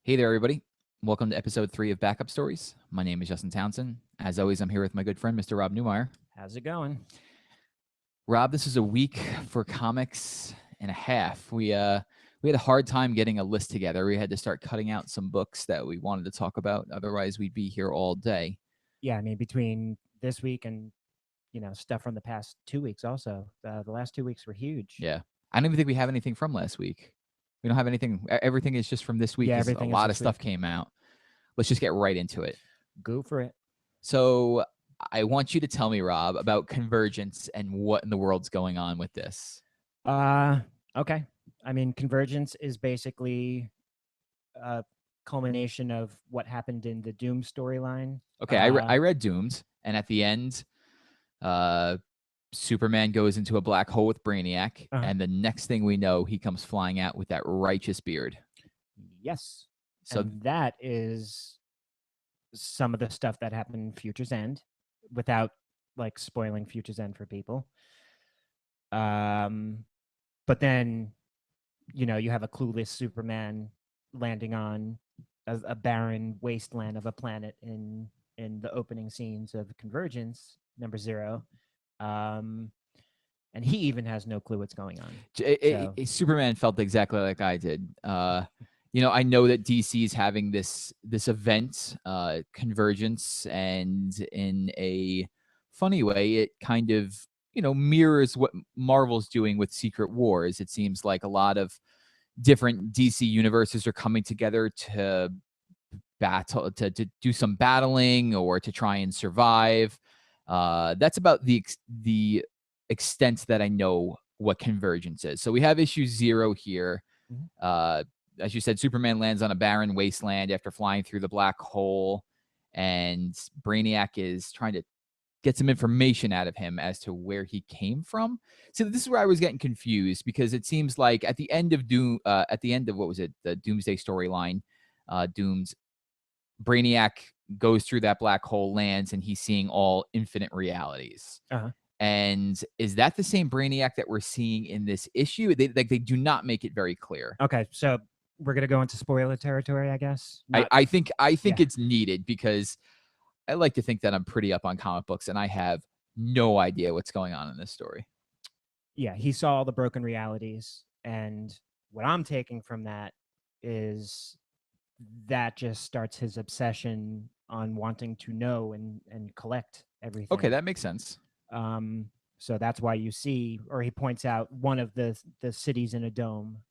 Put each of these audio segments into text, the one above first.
Hey there, everybody. Welcome to episode 3 of Backup Stories. My name is Justin Townsend. As always, I'm here with my good friend, Mr. Rob Newmeyer. How's it going? Rob, this is a week for comics and a half. We had a hard time getting a list together. We had to start cutting out some books that we wanted to talk about. Otherwise, we'd be here all day. Yeah, I mean, between this week and, stuff from the past 2 weeks also, the last 2 weeks were huge. Yeah. I don't even think we have anything from last week. We don't have anything. Everything is just from this week. Yeah, 'Cause everything a is lot of this stuff week. came out. Let's just get right into it. Go for it. So I want you to tell me, Rob, about Convergence and what in the world's going on with this. Okay. I mean, Convergence is basically a culmination of what happened in the Doom storyline. Okay, I read Doomed, and at the end, Superman goes into a black hole with Brainiac, and the next thing we know, he comes flying out with that righteous beard. Yes. So And that is some of the stuff that happened in Future's End, without like spoiling Future's End for people. But then, you have a clueless Superman landing on a barren wasteland of a planet in the opening scenes of Convergence #0. And he even has no clue what's going on. Superman felt exactly like I did. I know that DC is having this event, Convergence, and in a funny way, it kind of mirrors what Marvel's doing with Secret Wars. It seems like a lot of different DC universes are coming together to battle, to do some battling or to try and survive. That's about the extent that I know what Convergence is. So we have issue 0 here. As you said, Superman lands on a barren wasteland after flying through the black hole, and Brainiac is trying to get some information out of him as to where he came from. So this is where I was getting confused, because it seems like at the end of what was it, the Doomsday storyline, Doom's Brainiac goes through that black hole, lands, and he's seeing all infinite realities. And is that the same Brainiac that we're seeing in this issue? They do not make it very clear. Okay, so we're gonna go into spoiler territory, I guess. I think it's needed, because I like to think that I'm pretty up on comic books, and I have no idea what's going on in this story. Yeah, he saw all the broken realities, and what I'm taking from that is that just starts his obsession on wanting to know and collect everything. Okay, that makes sense. So that's why you see, or he points out one of the cities in a dome.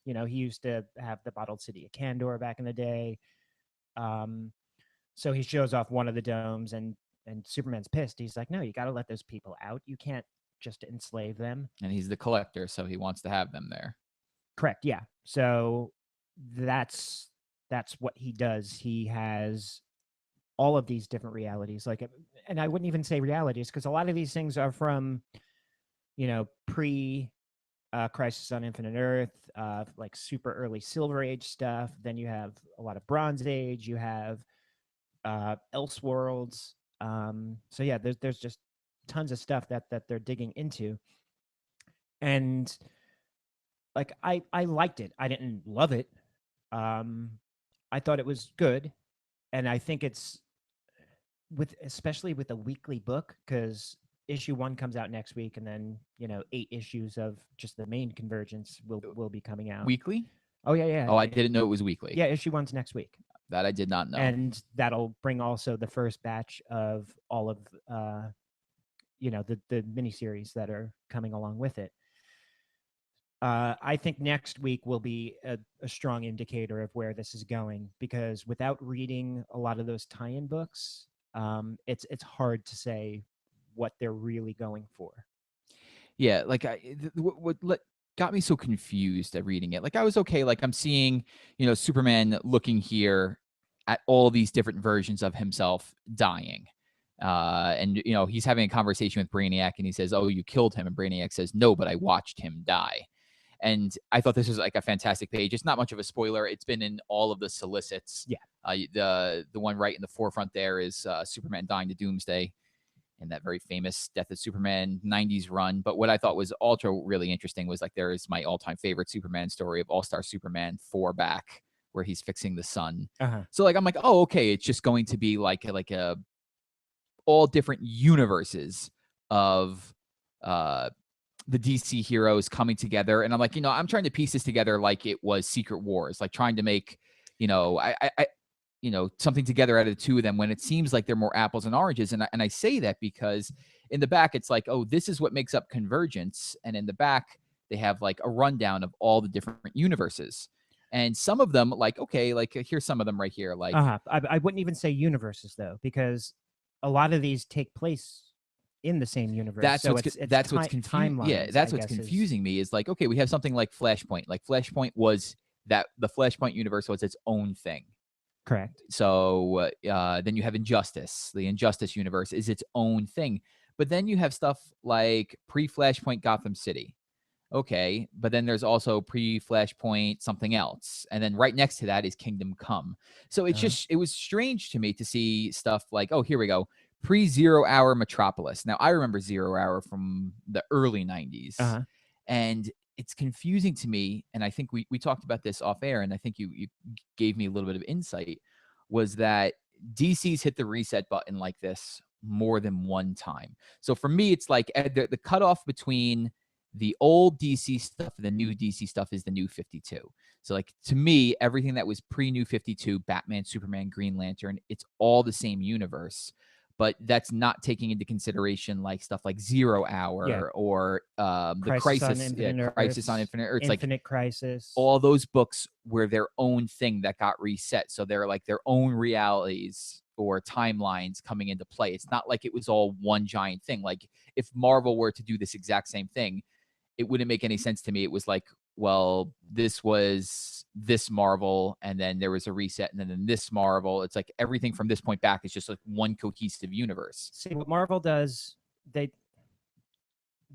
He used to have the bottled city of Kandor back in the day. So he shows off one of the domes, and Superman's pissed. He's like, no, you got to let those people out. You can't just enslave them. And he's the collector, so he wants to have them there. Correct, yeah. So that's what he does. He has all of these different realities, and I wouldn't even say realities, because a lot of these things are from, pre Crisis on Infinite Earth, like super early Silver Age stuff. Then you have a lot of Bronze Age. You have Elseworlds. So yeah, there's just tons of stuff that they're digging into, and like I liked it. I didn't love it. I thought it was good, and I think it's especially with a weekly book, because issue 1 comes out next week, and then 8 issues of just the main Convergence will be coming out weekly. Oh yeah. Oh, I didn't know it was weekly. Yeah, issue 1's next week. That I did not know. And that'll bring also the first batch of all of the miniseries that are coming along with it. I think next week will be a strong indicator of where this is going, because without reading a lot of those tie-in books, it's hard to say what they're really going for. Yeah, like what got me so confused at reading it. Like I was okay, like I'm seeing, Superman looking here at all these different versions of himself dying. And he's having a conversation with Brainiac, and he says, "Oh, you killed him." And Brainiac says, "No, but I watched him die." And I thought this was like a fantastic page. It's not much of a spoiler. It's been in all of the solicits. Yeah. The one right in the forefront there is Superman dying to Doomsday in that very famous Death of Superman 90s run. But what I thought was also really interesting was, like, there is my all-time favorite Superman story of All-Star Superman 4 back where he's fixing the sun. Uh-huh. So like I'm like, oh, okay, it's just going to be like a all different universes of the DC heroes coming together. And I'm like, I'm trying to piece this together like it was Secret Wars, like trying to make, I something together out of the two of them when it seems like they're more apples and oranges. And I say that because in the back, it's like, oh, this is what makes up Convergence. And in the back, they have like a rundown of all the different universes. And some of them, like, okay, like here's some of them right here. Like, I wouldn't even say universes though, because a lot of these take place in the same universe. that's so what's it's that's what's confusing. Yeah, timelines, that's I what's guess, is confusing me is like, okay, we have something like Flashpoint. Like Flashpoint was that the Flashpoint universe was its own thing. correct. So then you have Injustice. The Injustice universe is its own thing. But then you have stuff like pre-Flashpoint Gotham City. Okay, but then there's also pre-Flashpoint something else. And then right next to that is Kingdom Come. So it's just it was strange to me to see stuff like, oh, here we go. Pre-Zero Hour Metropolis. Now I remember Zero Hour from the early 90s. And it's confusing to me, and I think we talked about this off air, and I think you gave me a little bit of insight, was that DC's hit the reset button like this more than one time. So for me, it's like the cutoff between the old DC stuff and the new DC stuff is the new 52. So like to me, everything that was pre-new 52, Batman, Superman, Green Lantern, it's all the same universe. But that's not taking into consideration like stuff like Zero Hour or the Crisis on Infinite Earths, Infinite Crisis. All those books were their own thing that got reset. So they're like their own realities or timelines coming into play. It's not like it was all one giant thing. Like if Marvel were to do this exact same thing, it wouldn't make any sense to me. It was like, well, this was this Marvel, and then there was a reset, and then this Marvel. It's like everything from this point back is just like one cohesive universe. See, what Marvel does, they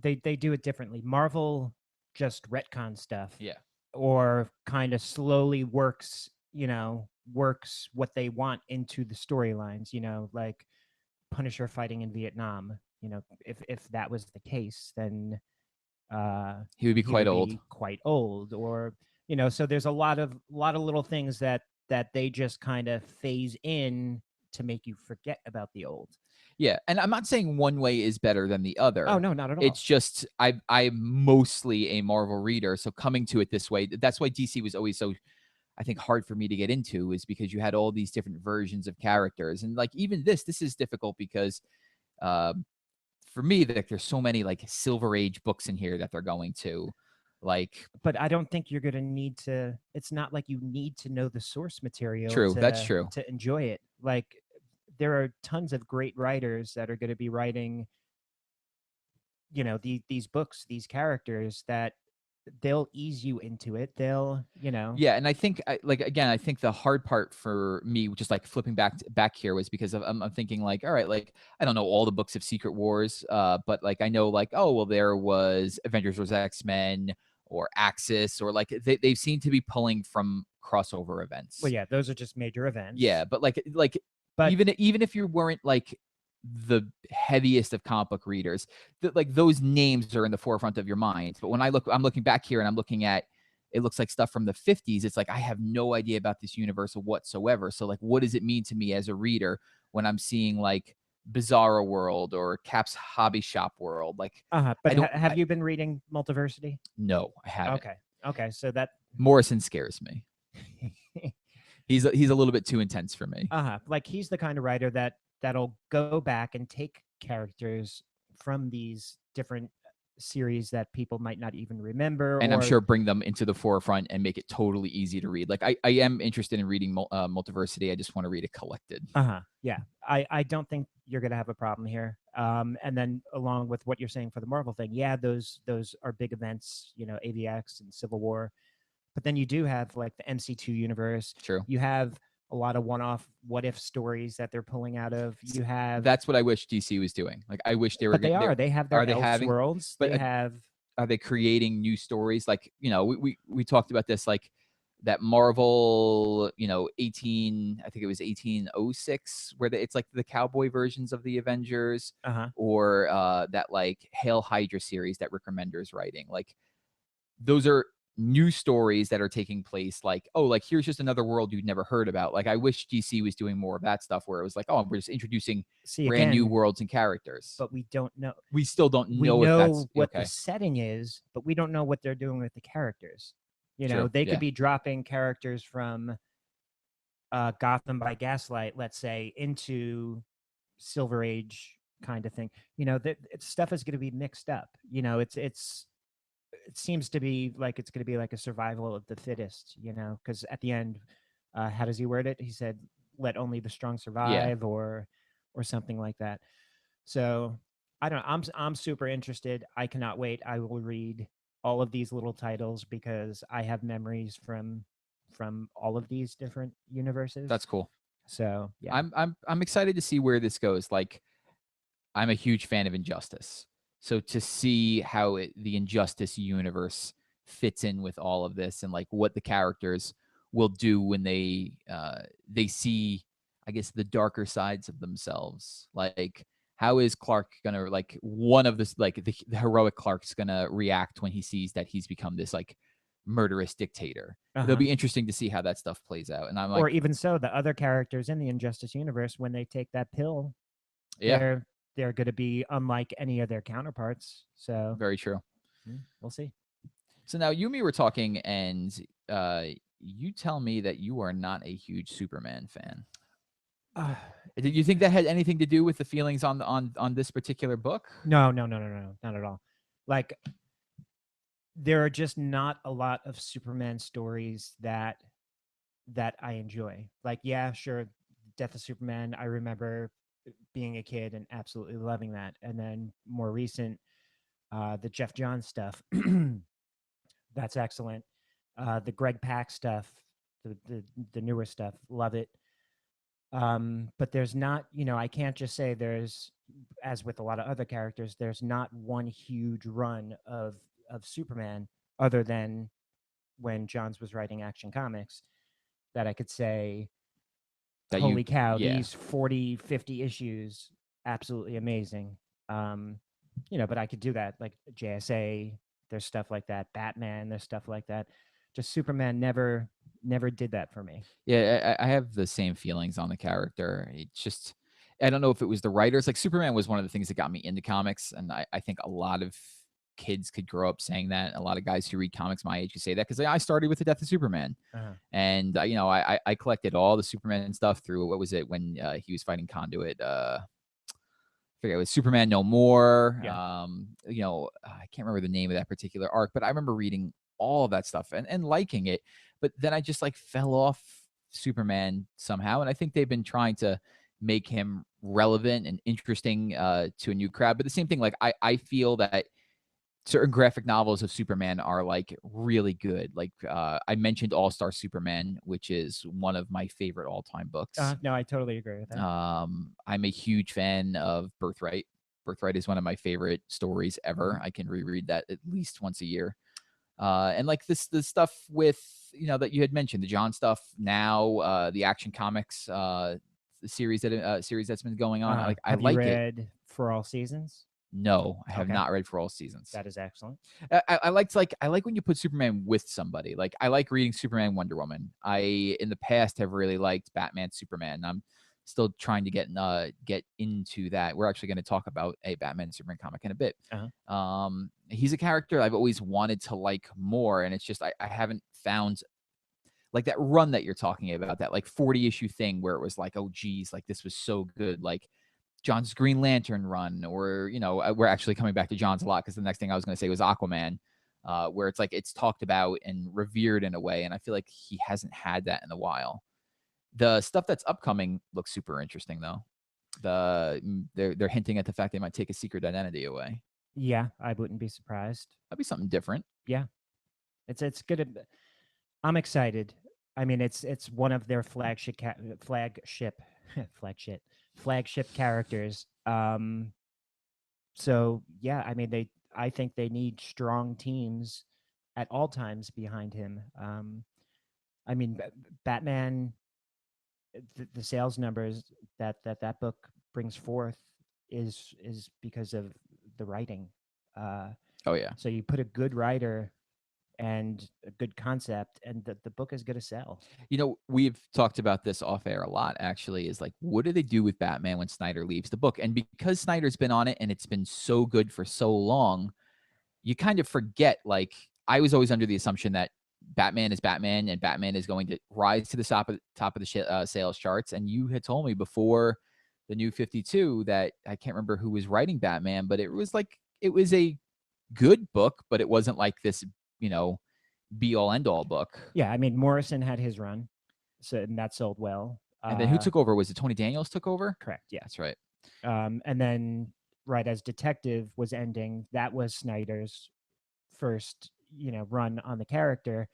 do it differently. Marvel just retcon stuff. Yeah. Or kind of slowly works what they want into the storylines, like Punisher fighting in Vietnam. If that was the case, then he would be quite old, or so there's a lot of little things that they just kind of phase in to make you forget about the old. Yeah, and I'm not saying one way is better than the other. Oh no, not at all. It's just I'm mostly a Marvel reader, so coming to it this way, that's why DC was always so, I think, hard for me to get into, is because you had all these different versions of characters, and like even this is difficult because for me, there's so many like Silver Age books in here that they're going to. Like, but I don't think you're going to need to. It's not like you need to know the source material. True, that's true. To enjoy it. Like, there are tons of great writers that are going to be writing, these books, these characters that they'll ease you into it. They'll, Yeah, and I think, I think the hard part for me, just like flipping back here, was because I'm thinking like, all right, like I don't know all the books of Secret Wars, but like I know like, oh well, there was Avengers vs X-Men or Axis, or like they seem to be pulling from crossover events. Well, yeah, those are just major events. Yeah, but but even if you weren't like the heaviest of comic book readers, like those names are in the forefront of your mind. But when I'm looking back here and I'm looking at, it looks like stuff from the 50s. It's like I have no idea about this universe whatsoever. So like, what does it mean to me as a reader when I'm seeing like Bizarro World or Cap's Hobby Shop World? Like, but have you been reading Multiversity? No, I haven't. Okay, so that Morrison scares me. He's a little bit too intense for me. Like he's the kind of writer that'll go back and take characters from these different series that people might not even remember, and I'm sure bring them into the forefront and make it totally easy to read. Like I am interested in reading Multiversity. I just want to read it collected. Yeah, I don't think you're gonna have a problem here. And then along with what you're saying for the Marvel thing, yeah, those are big events, AVX and Civil War. But then you do have like the MC2 universe. True. You have a lot of one-off what-if stories that they're pulling out of. You have. That's what I wish DC was doing. Like I wish they were. But they are. They have their Elseworlds. But they have. Are they creating new stories? Like we talked about this, like that Marvel, 18. I think it was 1806, where it's like the cowboy versions of the Avengers, or that like Hail Hydra series that Rick Remender's writing. Like those are new stories that are taking place, like, oh, like here's just another world you'd never heard about. Like I wish DC was doing more of that stuff where it was like, oh, we're just introducing See, brand new again, worlds and characters. but we don't know. We still don't We know if that's know what the okay. setting is, but we don't know what they're doing with the characters. You know, True. they Yeah. could be dropping characters from Gotham by Gaslight, let's say, into Silver Age kind of thing. You know, that stuff is going to be mixed up. You know, it seems to be like it's going to be like a survival of the fittest. You know, because at the end, how does he word it? He said, "Let only the strong survive," or something like that. So I don't know. I'm super interested. I cannot wait. I will read all of these little titles because I have memories from all of these different universes. That's cool. So yeah. I'm excited to see where this goes. Like, I'm a huge fan of Injustice. So to see how the Injustice universe fits in with all of this and like what the characters will do when they see, I guess, the darker sides of themselves. Like, how is Clark gonna, like, one of this, like the heroic Clark's gonna react when he sees that he's become this like murderous dictator? It'll be interesting to see how that stuff plays out. And I'm like, or even so, the other characters in the Injustice universe, when they take that pill, yeah, they're going to be unlike any of their counterparts. So very true. we'll see. So now you and me were talking, and you tell me that you are not a huge Superman fan. Did you think that had anything to do with the feelings on this particular book? No, not at all. Like, there are just not a lot of Superman stories that I enjoy. Like, yeah, sure, Death of Superman. I remember being a kid and absolutely loving that. And then more recent, the Jeff Johns stuff. That's excellent. The Greg Pak stuff, the newer stuff, love it. But there's not, you know, I can't just say there's, as with a lot of other characters, there's not one huge run of Superman other than when Johns was writing Action Comics that I could say, That holy you, cow, yeah, these 40, 50 issues, absolutely amazing. You know, but I could do that, like JSA, there's stuff like that. Batman, there's stuff like that. Just Superman never did that for me. yeah. I have the same feelings on the character. It just, I don't know if it was the writers. Like, Superman was one of the things that got me into comics, and I think a lot of kids could grow up saying that. A lot of guys who read comics my age could say that because I started with the Death of Superman. And you know, I collected all the Superman stuff through, what was it, when he was fighting Conduit, I forget, it was Superman No More. Yeah. You know, I can't remember the name of that particular arc, but I remember reading all of that stuff and liking it. But then I just like fell off Superman somehow, and I think they've been trying to make him relevant and interesting to a new crowd. But the same thing, like I feel that certain graphic novels of Superman are like really good. Like I mentioned All Star Superman, which is one of my favorite all time books. No, I totally agree with that. I'm a huge fan of Birthright. Birthright is one of my favorite stories ever. I can reread that at least once a year. And like the stuff with, you know, that you had mentioned, the John stuff now, the Action Comics, the series that's been going on. Like, I Have you like it. read For All Seasons? No, I have Okay. not read For All Seasons. That is excellent. I like when you put Superman with somebody. Like, I like reading Superman, Wonder Woman. I, in the past, have really liked Batman, Superman. I'm still trying to get into that. We're actually going to talk about a Batman Superman comic in a bit. He's a character I've always wanted to like more, and it's just I haven't found like that run that you're talking about, that like 40 issue thing where it was like, oh geez, like this was so good. Like John's Green Lantern run, or, you know, we're actually coming back to John's a lot because the next thing I was going to say was Aquaman, where it's like it's talked about and revered in a way, and I feel like he hasn't had that in a while. The stuff that's upcoming looks super interesting, though. They're hinting at the fact they might take a secret identity away. Yeah, I wouldn't be surprised. That'd be something different. Yeah, it's good. I'm excited. I mean, it's one of their flagship flagship characters. So yeah, I mean, I think they need strong teams at all times behind him. I mean, Batman, the sales numbers that book brings forth is because of the writing. Oh yeah. So you put a good writer and a good concept, and the book is going to sell. We've talked about this off air a lot, actually, is like, what do they do with Batman when Snyder leaves the book? And because Snyder's been on it and it's been so good for so long, you kind of forget, like, I was always under the assumption that Batman is Batman and Batman is going to rise to the top of the sales charts. And you had told me before the New 52 that I can't remember who was writing Batman, but it was like, it was a good book, but it wasn't like this, be all end all book. Yeah, I mean Morrison had his run, so and that sold well. And then who took over? Was it Tony Daniels took over? Correct. Yeah. That's right. And then right as Detective was ending, that was Snyder's first, run on the character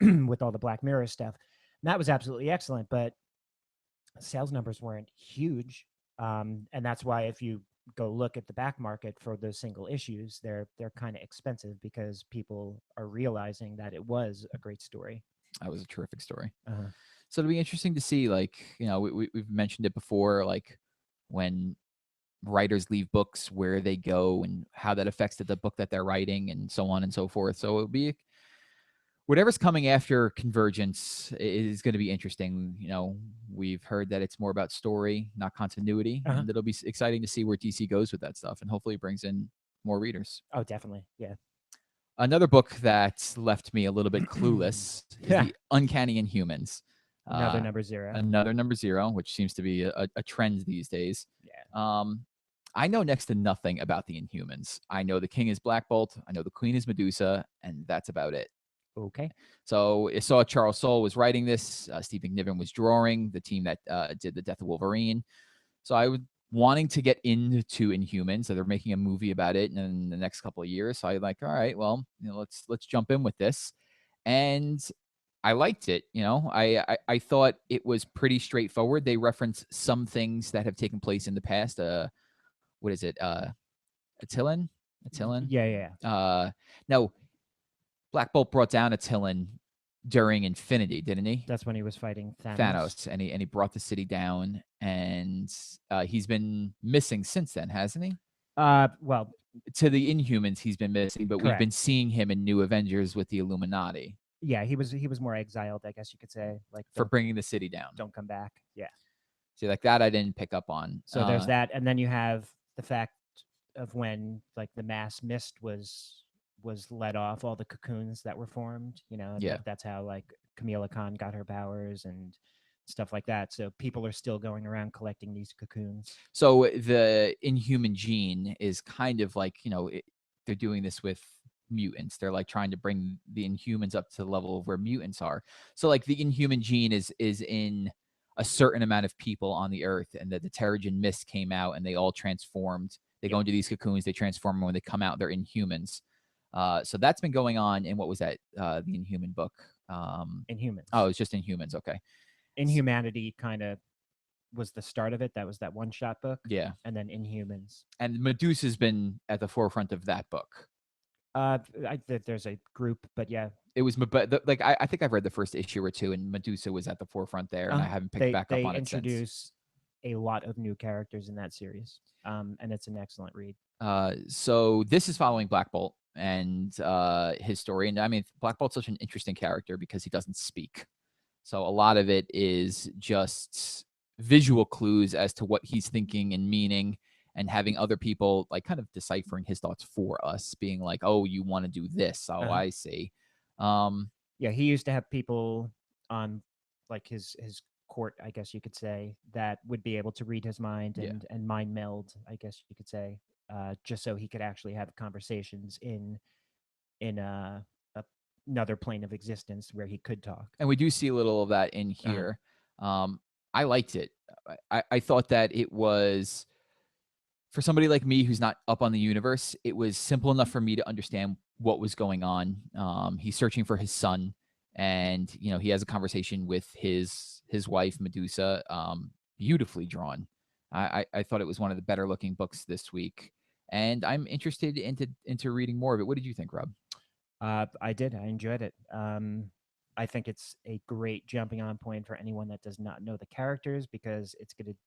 with all the Black Mirror stuff. And that was absolutely excellent, but sales numbers weren't huge. And that's why if you go look at the back market for those single issues, they're kind of expensive because people are realizing that it was a great story. That was a terrific story. Uh-huh. So it'll be interesting to see, like, we've mentioned it before, like when writers leave books, where they go and how that affects the book that they're writing and so on and so forth. So it'll be whatever's coming after Convergence is going to be interesting. We've heard that it's more about story, not continuity, Uh-huh. and it'll be exciting to see where DC goes with that stuff, and hopefully it brings in more readers. Oh, definitely. Yeah. Another book that left me a little bit clueless is The Uncanny Inhumans. Another number zero. Another number zero, which seems to be a trend these days. Yeah. I know next to nothing about the Inhumans. I know the king is Black Bolt. I know the queen is Medusa, and that's about it. Okay. So I saw Charles Soule was writing this. Steve McNiven was drawing, the team that did The Death of Wolverine. So I was wanting to get into Inhumans. So they're making a movie about it in the next couple of years. So I like, all right, well, let's jump in with this. And I liked it. I thought it was pretty straightforward. They reference some things that have taken place in the past. What is it? Attilan? Yeah. No, Black Bolt brought down Attilan during Infinity, didn't he? That's when he was fighting Thanos, and he brought the city down, and he's been missing since then, hasn't he? Well, To the Inhumans, he's been missing, but we've correct. been seeing him in New Avengers with the Illuminati. Yeah, he was more exiled, I guess you could say, like for bringing the city down. Don't come back. Yeah. See, like that, I didn't pick up on. So there's that, and then you have the fact of when like the mass mist was let off, all the cocoons that were formed. Yeah. That's how like Camila Khan got her powers and stuff like that. So people are still going around collecting these cocoons. So the Inhuman gene is kind of like, they're doing this with mutants. They're like trying to bring the Inhumans up to the level of where mutants are. So like the Inhuman gene is in a certain amount of people on the earth, and that the Terrigen mist came out and they all transformed. They go into these cocoons, they transform, and when they come out, they're Inhumans. So that's been going on in, what was that? The Inhuman book. Inhumans. Oh, it's just Inhumans. Okay. Inhumanity kind of was the start of it. That was that one-shot book. Yeah. And then Inhumans. And Medusa's been at the forefront of that book. There's a group, but yeah. It was, but like I think I've read the first issue or two, and Medusa was at the forefront there, and I haven't picked back up on it since. They introduce a lot of new characters in that series, and it's an excellent read. So this is following Black Bolt and his story, and I mean, Black Bolt's such an interesting character because he doesn't speak, so a lot of it is just visual clues as to what he's thinking and meaning, and having other people like kind of deciphering his thoughts for us, being like, "Oh, you want to do this? Oh, I see." Yeah, he used to have people on like his court, I guess you could say, that would be able to read his mind and mind meld, I guess you could say, just so he could actually have conversations in another plane of existence where he could talk. And we do see a little of that in here. I liked it. I thought that it was, for somebody like me who's not up on the universe, it was simple enough for me to understand what was going on. He's searching for his son, and he has a conversation with his wife Medusa. Beautifully drawn. I thought it was one of the better looking books this week, and I'm interested into reading more of it. What did you think, Rob? I did. I enjoyed it. I think it's a great jumping on point for anyone that does not know the characters, because it's going to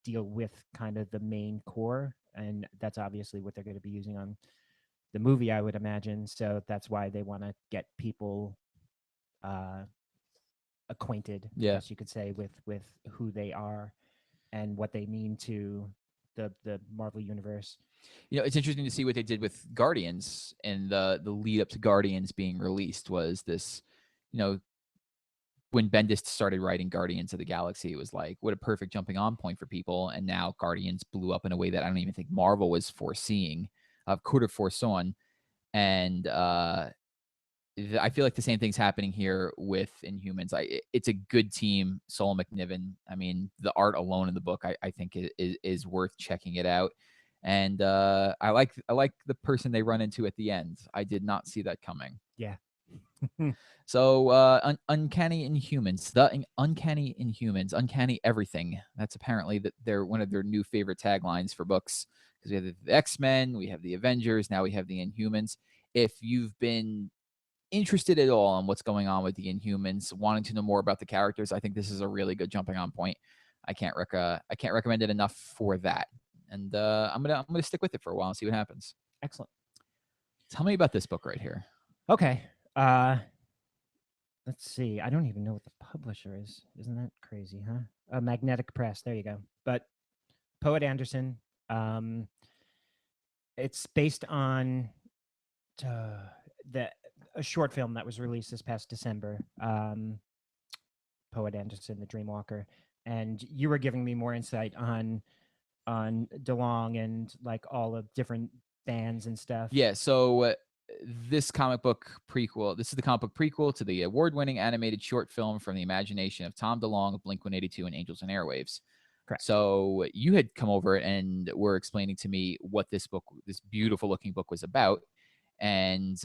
deal with kind of the main core, and that's obviously what they're going to be using on the movie, I would imagine. So that's why they want to get people acquainted, I Yeah. guess you could say, with who they are and what they mean to the Marvel universe. It's interesting to see what they did with Guardians, and the lead up to Guardians being released was this, you know, when Bendis started writing Guardians of the Galaxy, it was like, what a perfect jumping on point for people. And now Guardians blew up in a way that I don't even think Marvel was foreseeing, could have foresawn. And I feel like the same thing's happening here with Inhumans. It's a good team. Sol McNiven. I mean, the art alone in the book, I think is worth checking it out. And I like the person they run into at the end. I did not see that coming. Yeah. So Uncanny Inhumans, Uncanny Inhumans, Uncanny Everything. That's apparently they're one of their new favorite taglines for books, because we have the X-Men, we have the Avengers, now we have the Inhumans. If you've been interested at all in what's going on with the Inhumans, wanting to know more about the characters, I think this is a really good jumping on point. I can't recommend it enough for that. And I'm gonna stick with it for a while and see what happens. Excellent. Tell me about this book right here. Okay. Let's see. I don't even know what the publisher is. Isn't that crazy, huh? Magnetic Press. There you go. But Poet Anderson. It's based on a short film that was released this past December. Poet Anderson, The Dreamwalker, and you were giving me more insight on DeLong and like all the different bands and stuff. Yeah. So this is the comic book prequel to the award-winning animated short film from the imagination of Tom DeLonge of Blink-182 and Angels and Airwaves. Correct. So you had come over and were explaining to me what this beautiful looking book was about. And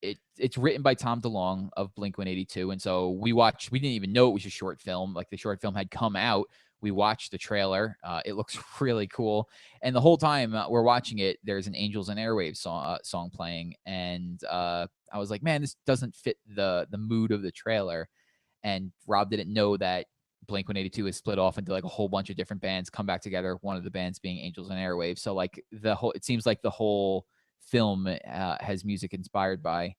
it's written by Tom DeLonge of Blink-182. And so we didn't even know it was a short film. Like, the short film had come out. We watched the trailer. It looks really cool. And the whole time we're watching it, there's an Angels and Airwaves song playing. And I was like, man, this doesn't fit the mood of the trailer. And Rob didn't know that Blink-182 is split off into like a whole bunch of different bands, come back together. One of the bands being Angels and Airwaves. So like it seems like the whole film has music inspired by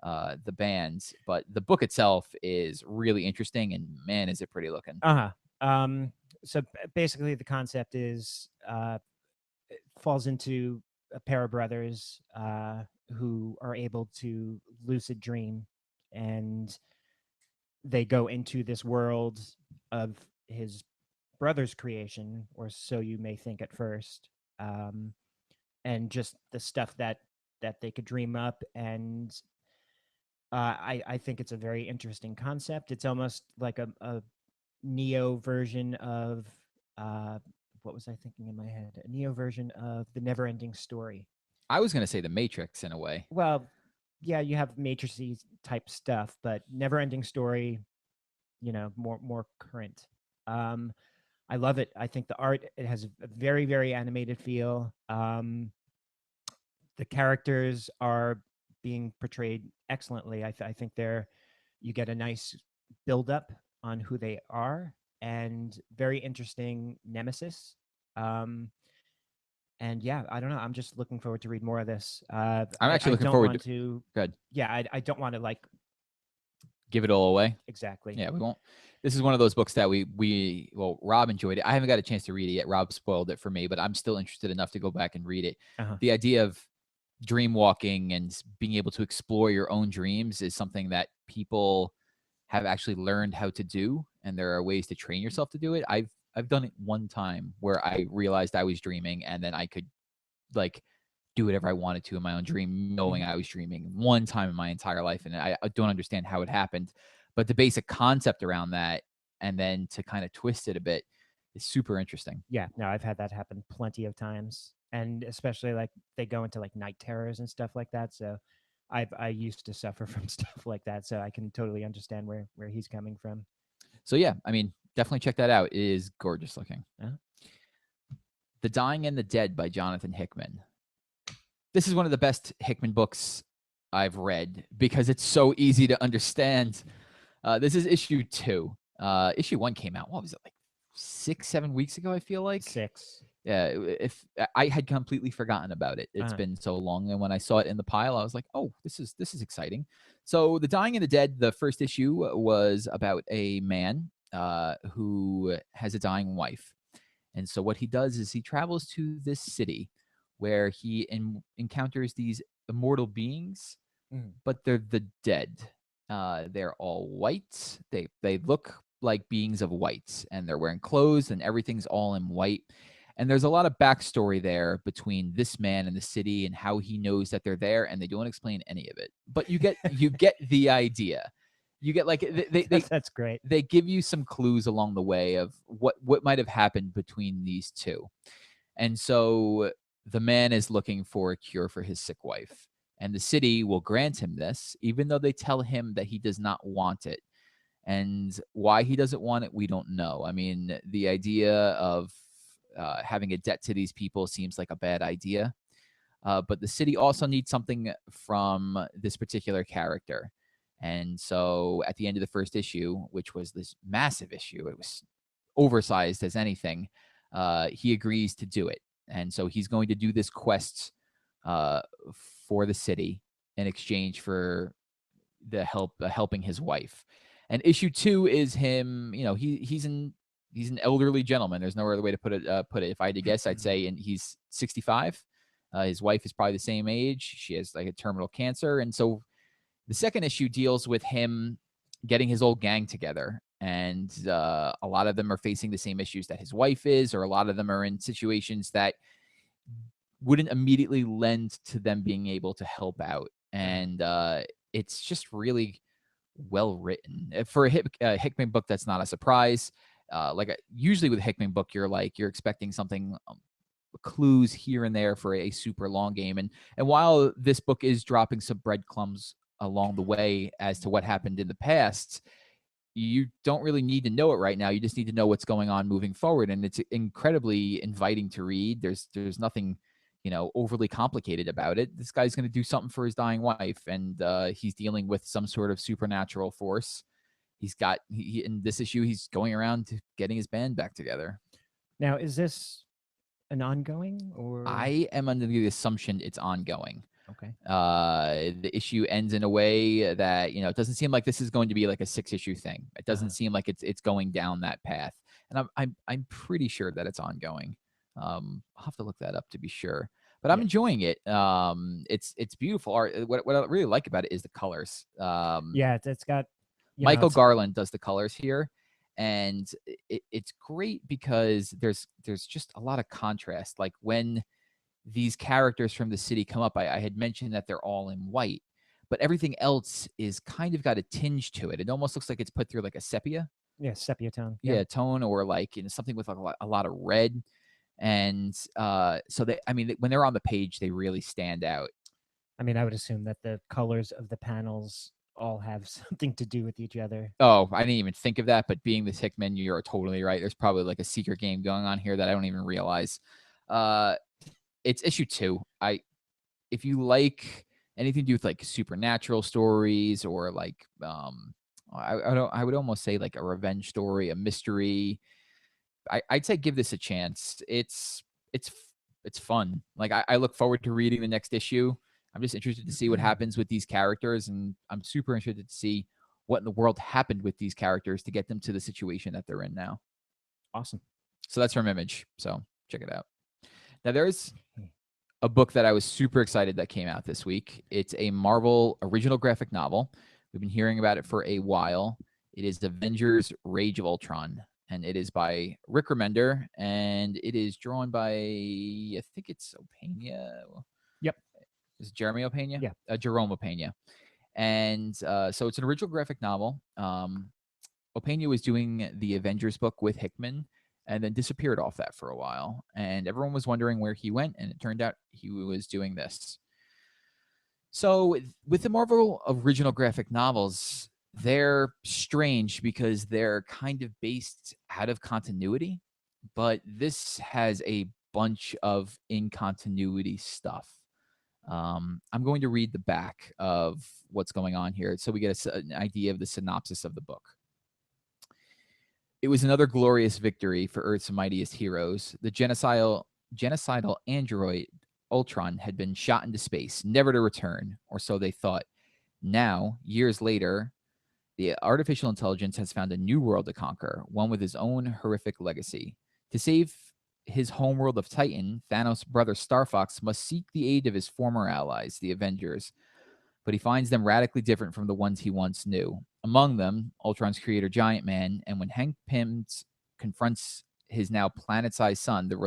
the bands, but the book itself is really interesting, and man, is it pretty looking. So basically the concept is it falls into a pair of brothers who are able to lucid dream, and they go into this world of his brother's creation, or so you may think at first, and just the stuff that they could dream up. And I think it's a very interesting concept. It's almost like a Neo version of what was I thinking in my head? A Neo version of the Never-Ending Story. I was going to say the Matrix in a way. Well, yeah, you have Matrix-y type stuff, but Never-Ending Story, more current. I love it. I think the art, it has a very, very animated feel. The characters are being portrayed excellently. I think you get a nice build up on who they are, and very interesting nemesis. And yeah, I don't know. I'm just looking forward to read more of this. I'm actually looking forward to. Good. Yeah, I don't want to like give it all away. Exactly. Yeah, we won't. This is one of those books that Rob enjoyed it. I haven't got a chance to read it yet. Rob spoiled it for me, but I'm still interested enough to go back and read it. The idea of dream walking and being able to explore your own dreams is something that people have actually learned how to do, and there are ways to train yourself to do it. I've done it one time where I realized I was dreaming, and then I could like do whatever I wanted to in my own dream, knowing I was dreaming, one time in my entire life. And I don't understand how it happened, but the basic concept around that, and then to kind of twist it a bit, is super interesting. Yeah, no, I've had that happen plenty of times. And especially like they go into like night terrors and stuff like that. So I used to suffer from stuff like that. So I can totally understand where he's coming from. So yeah, I mean, definitely check that out. It is gorgeous looking. The Dying and the Dead by Jonathan Hickman. This is one of the best Hickman books I've read because it's so easy to understand. This is issue 2. Issue 1 came out, what was it, like 6-7 weeks ago, I feel like? 6. Yeah, if I had completely forgotten about it. It's Uh, been so long, and when I saw it in the pile, I was like, "Oh, this is exciting." So, The Dying and the Dead, the first issue was about a man who has a dying wife. And so what he does is he travels to this city where he encounters these immortal beings, mm, but they're the dead. They're all white. They look like beings of white, and they're wearing clothes, and everything's all in white. And there's a lot of backstory there between this man and the city and how he knows that they're there, and they don't explain any of it. But you get the idea. You get like that's great. they give you some clues along the way of what might have happened between these two. And so the man is looking for a cure for his sick wife, and the city will grant him this even though they tell him that he does not want it. And why he doesn't want it, we don't know. I mean, the idea of having a debt to these people seems like a bad idea. But the city also needs something from this particular character. And so at the end of the first issue, which was this massive issue, it was oversized as anything, he agrees to do it. And so he's going to do this quest uh, for the city in exchange for the helping his wife. And issue 2 is him. He's an elderly gentleman. There's no other way to put it. If I had to guess, I'd say, and he's 65. His wife is probably the same age. She has like a terminal cancer, and so the second issue deals with him getting his old gang together. And a lot of them are facing the same issues that his wife is, or a lot of them are in situations that wouldn't immediately lend to them being able to help out. And it's just really well written for a Hickman book. That's not a surprise. Usually with a Hickman book, you're expecting something, clues here and there for a super long game. And while this book is dropping some breadcrumbs along the way as to what happened in the past, you don't really need to know it right now. You just need to know what's going on moving forward. And it's incredibly inviting to read. There's nothing, overly complicated about it. This guy's going to do something for his dying wife, and he's dealing with some sort of supernatural force. In this issue, he's going around getting his band back together. Now, is this an ongoing or? I am under the assumption it's ongoing. Okay. The issue ends in a way that it doesn't seem like this is going to be like a 6-issue thing. It doesn't seem like it's going down that path, and I'm pretty sure that it's ongoing. I'll have to look that up to be sure, but I'm enjoying it. It's beautiful art. What I really like about it is the colors. Yeah, it's got Michael Garland does the colors here, and it's great because there's just a lot of contrast. Like when these characters from the city come up, I had mentioned that they're all in white, but everything else is kind of got a tinge to it. It almost looks like it's put through like a sepia. Yeah, sepia tone. Yeah, tone, or like something with like a lot of red. And so when they're on the page, they really stand out. I mean, I would assume that the colors of the panels all have something to do with each other. Oh, I didn't even think of that, but being the Hickman, you're totally right. There's probably like a secret game going on here that I don't even realize. It's issue 2. If you like anything to do with like supernatural stories, or like I would almost say like a revenge story, a mystery, I'd say give this a chance. It's fun. Like I look forward to reading the next issue. I'm just interested to see what happens with these characters, and I'm super interested to see what in the world happened with these characters to get them to the situation that they're in now. Awesome. So that's from Image. So check it out. Now there's a book that I was super excited that came out this week. It's a Marvel original graphic novel. We've been hearing about it for a while. It is Avengers Rage of Ultron, and it is by Rick Remender, and it is drawn by, I think it's Opeña. Yep. Is it Jeremy Opeña? Yeah. Jerome Opeña. And so it's an original graphic novel. Opeña was doing the Avengers book with Hickman, and then disappeared off that for a while. And everyone was wondering where he went, and it turned out he was doing this. So with the Marvel original graphic novels, they're strange because they're kind of based out of continuity, but this has a bunch of in-continuity stuff. I'm going to read the back of what's going on here so we get an idea of the synopsis of the book. It was another glorious victory for Earth's mightiest heroes. The genocidal android Ultron had been shot into space, never to return, or so they thought. Now, years later, the artificial intelligence has found a new world to conquer, one with his own horrific legacy. To save his homeworld of Titan, Thanos' brother Star Fox must seek the aid of his former allies, the Avengers, but he finds them radically different from the ones he once knew. Among them, Ultron's creator Giant Man, and when Hank Pym confronts his now planet-sized son, the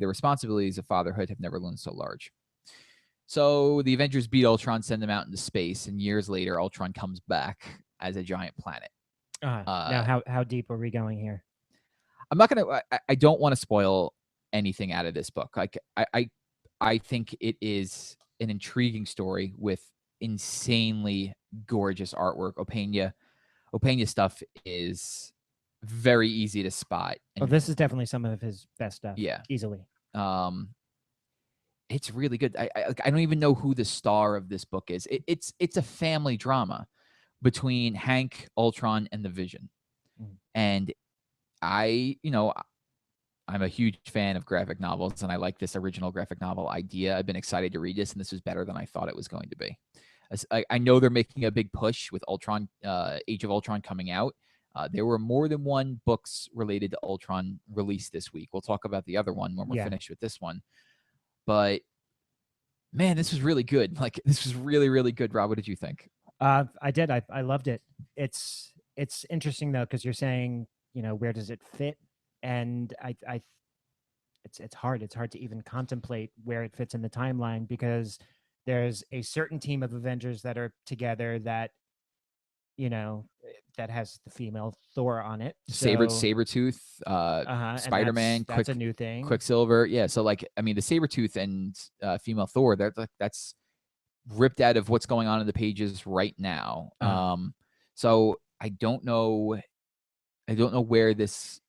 responsibilities of fatherhood have never loomed so large. So the Avengers beat Ultron, send him out into space, and years later, Ultron comes back as a giant planet. Now, how deep are we going here? I'm not gonna. I don't want to spoil anything out of this book. Like I think it is an intriguing story with insanely gorgeous artwork. Opeña stuff is very easy to spot. Well, this is definitely some of his best stuff. Yeah, easily. It's really good. I don't even know who the star of this book is. It's a family drama between Hank, Ultron, and the Vision. And I'm a huge fan of graphic novels, and I like this original graphic novel idea. I've been excited to read this, and this was better than I thought it was going to be. I know they're making a big push with Ultron, Age of Ultron coming out. There were more than one books related to Ultron released this week. We'll talk about the other one when we're finished with this one. But man, this was really good. Like, this was really, really good. Rob, what did you think? I did. I loved it. It's interesting though, because you're saying, where does it fit? And it's hard. It's hard to even contemplate where it fits in the timeline, because there's a certain team of Avengers that are together that that has the female Thor on it. Sabretooth, Spider-Man, that's a new thing. Quicksilver. Yeah. So the Sabretooth and female Thor, that's ripped out of what's going on in the pages right now. So I don't know where this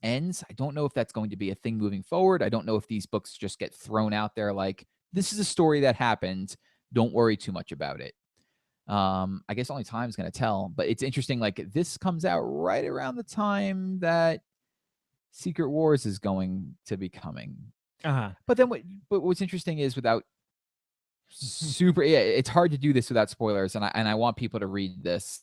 ends. I don't know if that's going to be a thing moving forward. I don't know if these books just get thrown out there like, this is a story that happened, don't worry too much about it. I guess only time's going to tell, but it's interesting. Like, this comes out right around the time that Secret Wars is going to be coming. But then what's interesting is, without it's hard to do this without spoilers, and I want people to read this.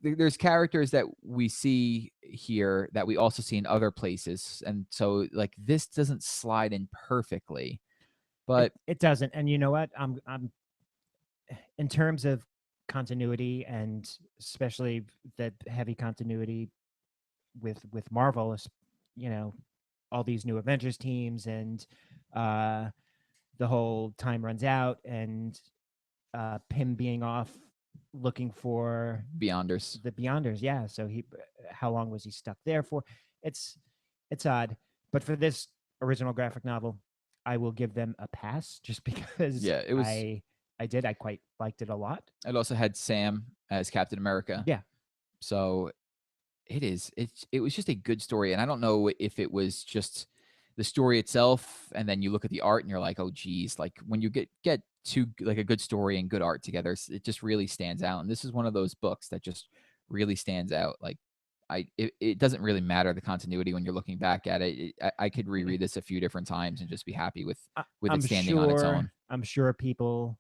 There's characters that we see here that we also see in other places, and so this doesn't slide in perfectly, but it doesn't. And you know what? I'm in terms of continuity, and especially the heavy continuity with Marvel, all these new Avengers teams, and the whole time runs out, and Pym being off looking for Beyonders. The Beyonders, yeah. So how long was he stuck there for? It's odd. But for this original graphic novel, I will give them a pass, just because it was. I quite liked it a lot. It also had Sam as Captain America. Yeah. So it was just a good story, and I don't know if it was just the story itself, and then you look at the art and you're like, oh geez, like when you get to a good story and good art together, it just really stands out. And this is one of those books that just really stands out. Like, it doesn't really matter the continuity when you're looking back at it. I could reread this a few different times and just be happy with it standing on its own. I'm sure people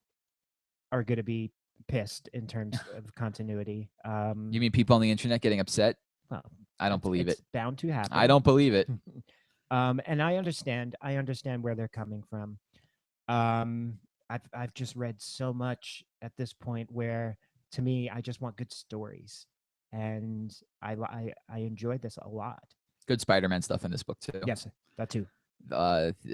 are going to be pissed in terms of continuity. You mean people on the internet getting upset? Well, I don't believe it. It's bound to happen. I don't believe it. And I understand where they're coming from. I've just read so much at this point where, to me, I just want good stories, and I enjoyed this a lot. Good Spider-Man stuff in this book too. Yes, that too.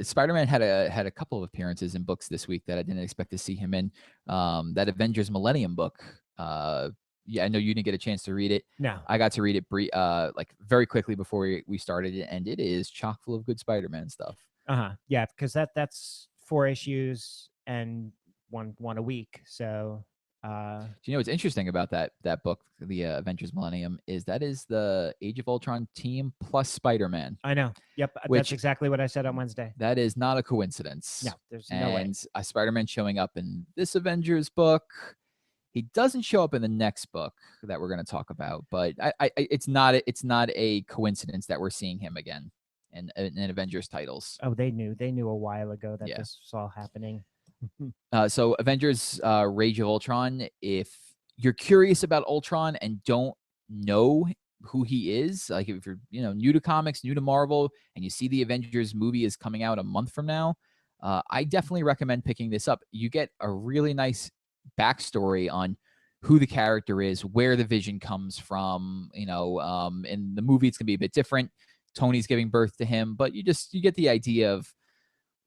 Spider-Man had a couple of appearances in books this week that I didn't expect to see him in. That Avengers Millennium book. Yeah, I know you didn't get a chance to read it. No, I got to read it very quickly before we started it, and it is chock full of good Spider-Man stuff. Yeah, because that's 4 issues and one a week. So do you know what's interesting about that book, the Avengers Millennium, is the Age of Ultron team plus Spider-Man. I know. Yep, that's exactly what I said on Wednesday. That is not a coincidence. No, there's no way. And Spider-Man showing up in this Avengers book, He doesn't show up in the next book that we're going to talk about, but it's not a coincidence that we're seeing him again in Avengers titles. Oh, they knew a while ago that Yeah. this was all happening. So Avengers Rage of Ultron, if you're curious about Ultron and don't know who he is, like if you're new to comics, new to Marvel, and you see the Avengers movie is coming out a month from now, I definitely recommend picking this up. You get a really nice backstory on who the character is, where the Vision comes from. In the movie it's gonna be a bit different. Tony's giving birth to him, but you get the idea of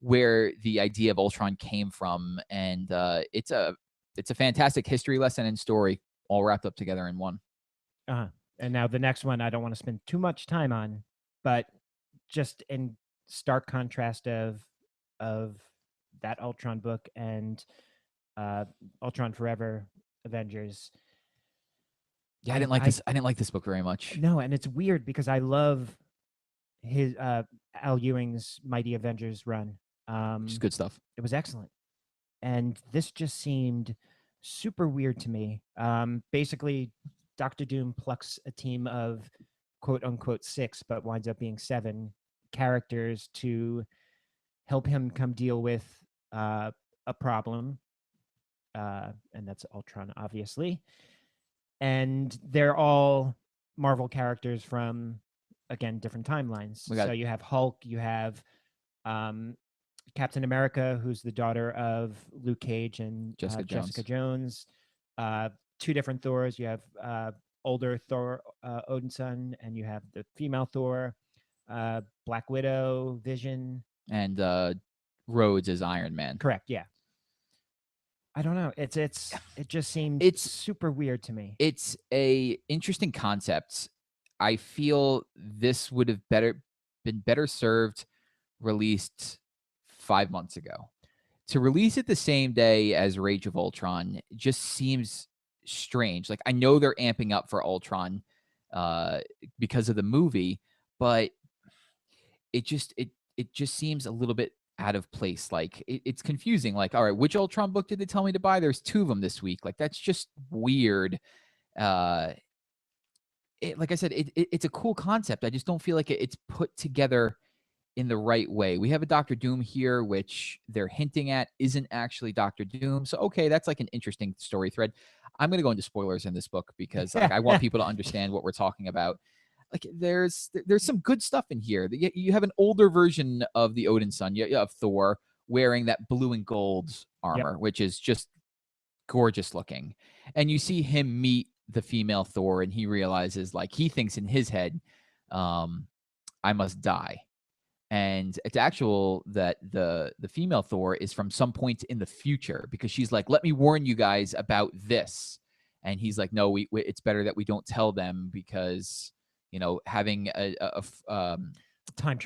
where the idea of Ultron came from, and it's a fantastic history lesson and story all wrapped up together in one. And now the next one I don't want to spend too much time on, but just in stark contrast of that Ultron book and Ultron Forever Avengers. Yeah, I didn't like this book very much. No, and it's weird because I love his Al Ewing's Mighty Avengers run. Which is good stuff. It was excellent. And this just seemed super weird to me. Basically, Doctor Doom plucks a team of quote unquote 6, but winds up being 7 characters to help him come deal with a problem. And that's Ultron, obviously. And they're all Marvel characters from, again, different timelines. So you have Hulk, you have Captain America, who's the daughter of Luke Cage and Jessica Jones. 2 different Thors. You have older Thor, Odinson, and you have the female Thor, Black Widow, Vision, and Rhodes is Iron Man. Correct. Yeah. I don't know. It just seemed super weird to me. It's a interesting concept. I feel this would have been better served released 5 months ago. To release it the same day as Rage of Ultron just seems strange. Like, I know they're amping up for Ultron because of the movie, but it just seems a little bit out of place. Like, it's confusing. Like, all right, which Ultron book did they tell me to buy? There's 2 of them this week. Like, that's just weird. Like I said, it's a cool concept. I just don't feel like it's put together in the right way. We have a Doctor Doom here, which they're hinting at isn't actually Doctor Doom. So, okay, that's like an interesting story thread. I'm going to go into spoilers in this book because like, I want people to understand what we're talking about. Like, there's some good stuff in here. You have an older version of the Odin son, you have Thor wearing that blue and gold armor, which is just gorgeous looking. And you see him meet the female Thor, and he realizes, like, he thinks in his head, I must die. And it's actual that the female Thor is from some point in the future, because she's like, let me warn you guys about this. And he's like, no, it's better that we don't tell them, because having a time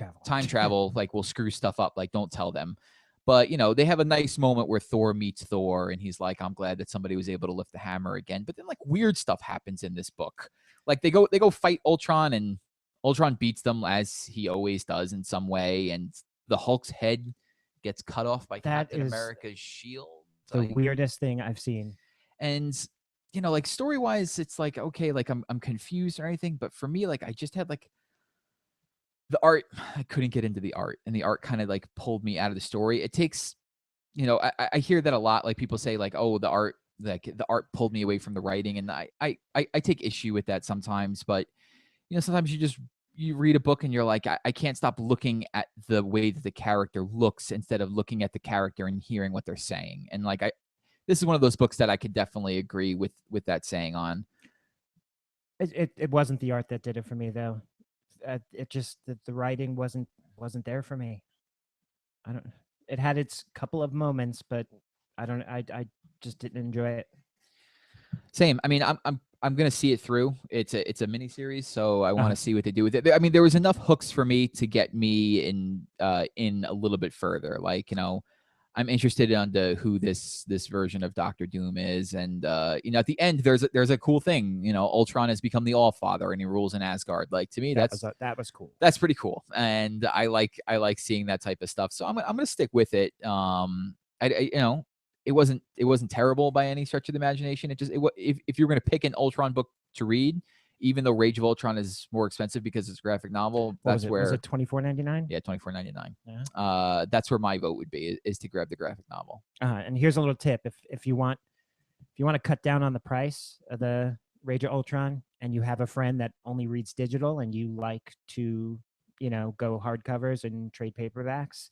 travel like will screw stuff up. Like, don't tell them. But they have a nice moment where Thor meets Thor, and he's like, I'm glad that somebody was able to lift the hammer again. But then, like, weird stuff happens in this book. Like, they go fight Ultron, and Ultron beats them, as he always does in some way, and the Hulk's head gets cut off by Captain America's shield. The weirdest thing I've seen. And like, story-wise, it's like, okay, like, I'm confused or anything, but for me, like, I just had like the art. I couldn't get into the art, and the art kind of like pulled me out of the story. It takes, I hear that a lot. Like, people say like, oh, the art pulled me away from the writing, and I take issue with that sometimes. But sometimes you read a book and you're like, I can't stop looking at the way that the character looks instead of looking at the character and hearing what they're saying. And like, this is one of those books that I could definitely agree with that saying on. It wasn't the art that did it for me, though. It just, the writing wasn't there for me. It had its couple of moments, but I just didn't enjoy it. Same. I mean, I'm gonna see it through. It's a mini series, so I want to see what they do with it. I mean, there was enough hooks for me to get me in a little bit further. Like, I'm interested in who this version of Doctor Doom is, and at the end there's a cool thing. Ultron has become the All Father, and he rules in Asgard. Like, to me, that was cool. That's pretty cool, and I like seeing that type of stuff. So I'm gonna stick with it. it wasn't terrible by any stretch of the imagination. It just if you're going to pick an Ultron book to read, even though Rage of Ultron is more expensive because it's a graphic novel, What that's was it? where Was it $24.99? yeah, $24.99. Yeah. That's where my vote would be, is to grab the graphic novel. And here's a little tip: if you want to cut down on the price of the Rage of Ultron, and you have a friend that only reads digital, and you like to, go hardcovers and trade paperbacks,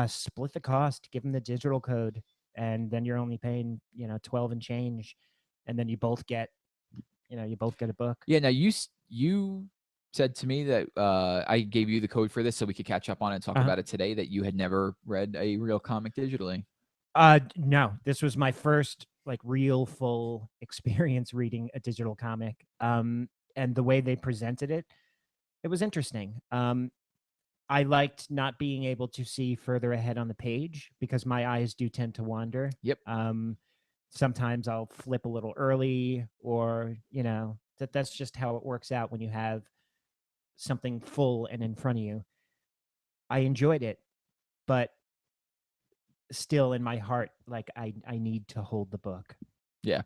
split the cost, give them the digital code, and then you're only paying 12 and change, and then you both get a book. Yeah. Now you said to me that I gave you the code for this so we could catch up on it and talk about it today, that you had never read a real comic digitally. No, this was my first like real full experience reading a digital comic. And the way they presented it, it was interesting. I liked not being able to see further ahead on the page because my eyes do tend to wander. Yep. Sometimes I'll flip a little early, or that's just how it works out when you have something full and in front of you. I enjoyed it, but still in my heart, like I need to hold the book. Yeah.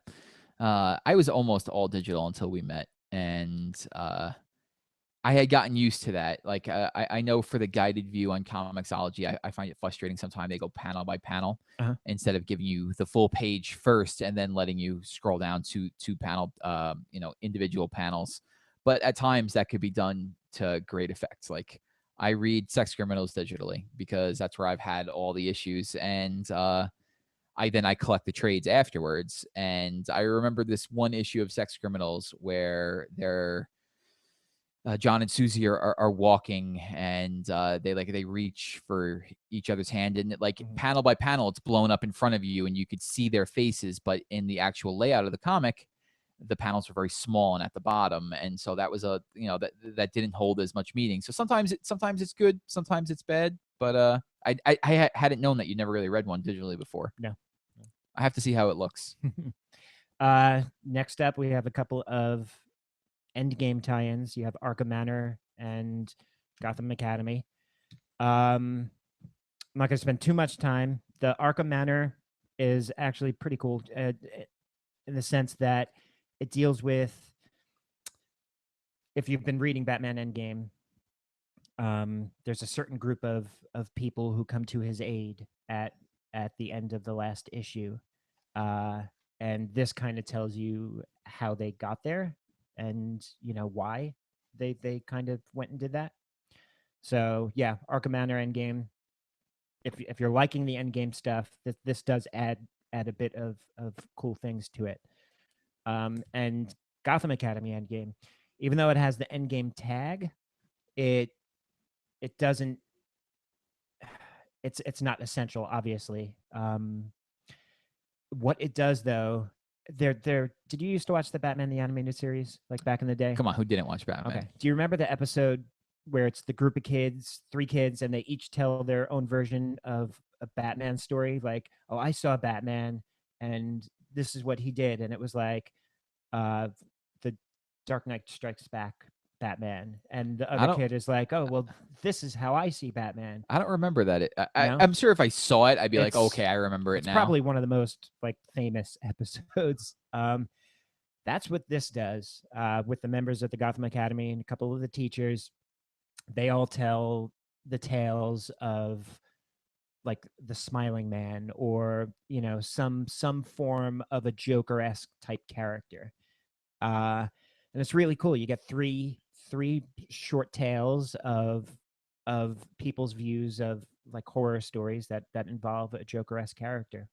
I was almost all digital until we met, and I had gotten used to that. Like, I know for the guided view on Comixology, I find it frustrating sometimes they go panel by panel instead of giving you the full page first and then letting you scroll down to panel, individual panels. But at times that could be done to great effect. Like, I read Sex Criminals digitally because that's where I've had all the issues, and I collect the trades afterwards. And I remember this one issue of Sex Criminals where they're John and Susie are walking, and they reach for each other's hand, and panel by panel, it's blown up in front of you, and you could see their faces. But in the actual layout of the comic, the panels were very small and at the bottom, and so that was that didn't hold as much meaning. So sometimes it's good, sometimes it's bad. But I hadn't known that you never really read one digitally before. No. I have to see how it looks. Next up, we have a couple of Endgame tie-ins. You have Arkham Manor and Gotham Academy. I'm not going to spend too much time. The Arkham Manor is actually pretty cool in the sense that it deals with, if you've been reading Batman Endgame, there's a certain group of people who come to his aid at the end of the last issue. And this kind of tells you how they got there and why they kind of went and did that. So yeah, Arkham Manor Endgame. If you're liking the Endgame stuff, this does add a bit of cool things to it. And Gotham Academy Endgame, even though it has the Endgame tag, it doesn't. It's not essential, obviously. What it does though, did you used to watch the Batman the Animated Series like back in the day? Come on, who didn't watch Batman? Okay. Do you remember the episode where it's the group of kids, 3 kids, and they each tell their own version of a Batman story? Like, oh, I saw Batman and this is what he did. And it was like the Dark Knight Strikes Back Batman. And the other kid is like, oh, well, this is how I see Batman. I don't remember that. I'm sure if I saw it, I'd be like, okay, I remember it now. It's probably one of the most like famous episodes. That's what this does with the members of the Gotham Academy and a couple of the teachers. They all tell the tales of like the Smiling Man, or some form of a Joker-esque type character. And it's really cool. You get three short tales of people's views of like horror stories that involve a Joker-esque character.